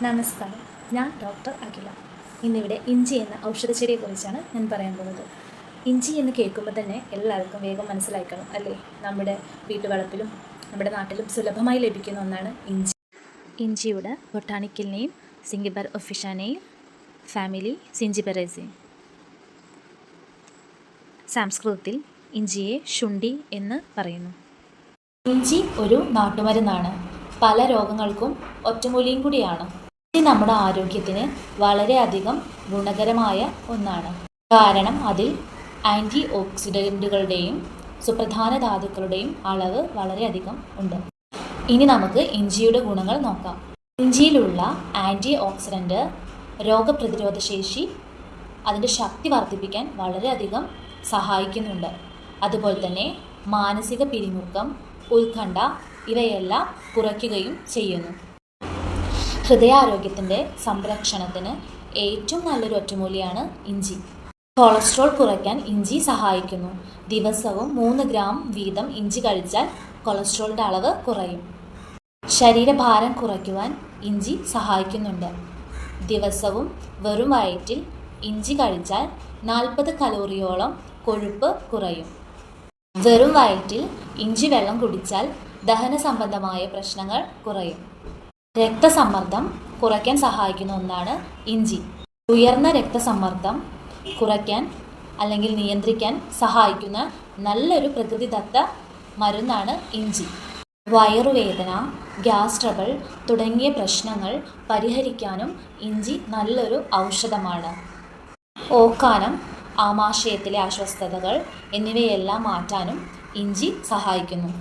നമസ്കാരം, ഞാൻ ഡോക്ടർ അഖില. ഇന്നിവിടെ ഇഞ്ചി എന്ന ഔഷധച്ചെടിയെക്കുറിച്ചാണ് ഞാൻ പറയാൻ പോകുന്നത്. ഇഞ്ചി എന്ന് കേൾക്കുമ്പോൾ തന്നെ എല്ലാവർക്കും വേഗം മനസ്സിലാക്കണം അല്ലേ? നമ്മുടെ വീട്ടുവളപ്പിലും നമ്മുടെ നാട്ടിലും സുലഭമായി ലഭിക്കുന്ന ഒന്നാണ് ഇഞ്ചി. ഇഞ്ചിയുടെ ബൊട്ടാണിക്കൽ നെയിം സിംഗിബർ ഒഫിഷാനെയിൽ, ഫാമിലി സിഞ്ചിബറേസി. സംസ്കൃതത്തിൽ ഇഞ്ചിയെ ശുണ്ഠി എന്ന് പറയുന്നു. ഇഞ്ചി ഒരു നാട്ടുമരുന്നാണ്. പല രോഗങ്ങൾക്കും ഒറ്റമൂലിയും കൂടിയാണ്. ഇഞ്ചി നമ്മുടെ ആരോഗ്യത്തിന് വളരെയധികം ഗുണകരമായ ഒന്നാണ്. കാരണം അതിൽ ആൻറ്റി ഓക്സിഡൻറ്റുകളുടെയും സുപ്രധാന ധാതുക്കളുടെയും അളവ് വളരെയധികം ഉണ്ട്. ഇനി നമുക്ക് ഇഞ്ചിയുടെ ഗുണങ്ങൾ നോക്കാം. ഇഞ്ചിയിലുള്ള ആൻറ്റി ഓക്സിഡൻറ്റ് രോഗപ്രതിരോധ ശേഷി, അതിൻ്റെ ശക്തി വർദ്ധിപ്പിക്കാൻ വളരെയധികം സഹായിക്കുന്നുണ്ട്. അതുപോലെ തന്നെ മാനസിക പിരിമുറുക്കം, ഉത്കണ്ഠ ഇവയെല്ലാം കുറയ്ക്കുകയും ചെയ്യുന്നു. ഹൃദയാരോഗ്യത്തിൻ്റെ സംരക്ഷണത്തിന് ഏറ്റവും നല്ലൊരു ഒറ്റമൂലിയാണ് ഇഞ്ചി. കൊളസ്ട്രോൾ കുറയ്ക്കാൻ ഇഞ്ചി സഹായിക്കുന്നു. ദിവസവും 3 ഗ്രാം വീതം ഇഞ്ചി കഴിച്ചാൽ കൊളസ്ട്രോളിൻ്റെ അളവ് കുറയും. ശരീരഭാരം കുറയ്ക്കുവാൻ ഇഞ്ചി സഹായിക്കുന്നുണ്ട്. ദിവസവും വെറും വയറ്റിൽ ഇഞ്ചി കഴിച്ചാൽ 40 കലോറിയോളം കൊഴുപ്പ് കുറയും. വെറും വയറ്റിൽ ഇഞ്ചി വെള്ളം കുടിച്ചാൽ ദഹന സംബന്ധമായ പ്രശ്നങ്ങൾ കുറയും. രക്തസമ്മർദ്ദം കുറയ്ക്കാൻ സഹായിക്കുന്ന ഒന്നാണ് ഇഞ്ചി. ഉയർന്ന രക്തസമ്മർദ്ദം കുറയ്ക്കാൻ അല്ലെങ്കിൽ നിയന്ത്രിക്കാൻ സഹായിക്കുന്ന നല്ലൊരു പ്രകൃതിദത്ത മരുന്നാണ് ഇഞ്ചി. വയറുവേദന, ഗ്യാസ് ട്രബിൾ തുടങ്ങിയ പ്രശ്നങ്ങൾ പരിഹരിക്കാനും ഇഞ്ചി നല്ലൊരു ഔഷധമാണ്. ഓക്കാനം, ആമാശയത്തിലെ അസ്വസ്ഥതകൾ എന്നിവയെല്ലാം മാറ്റാനും ഇഞ്ചി സഹായിക്കുന്നു.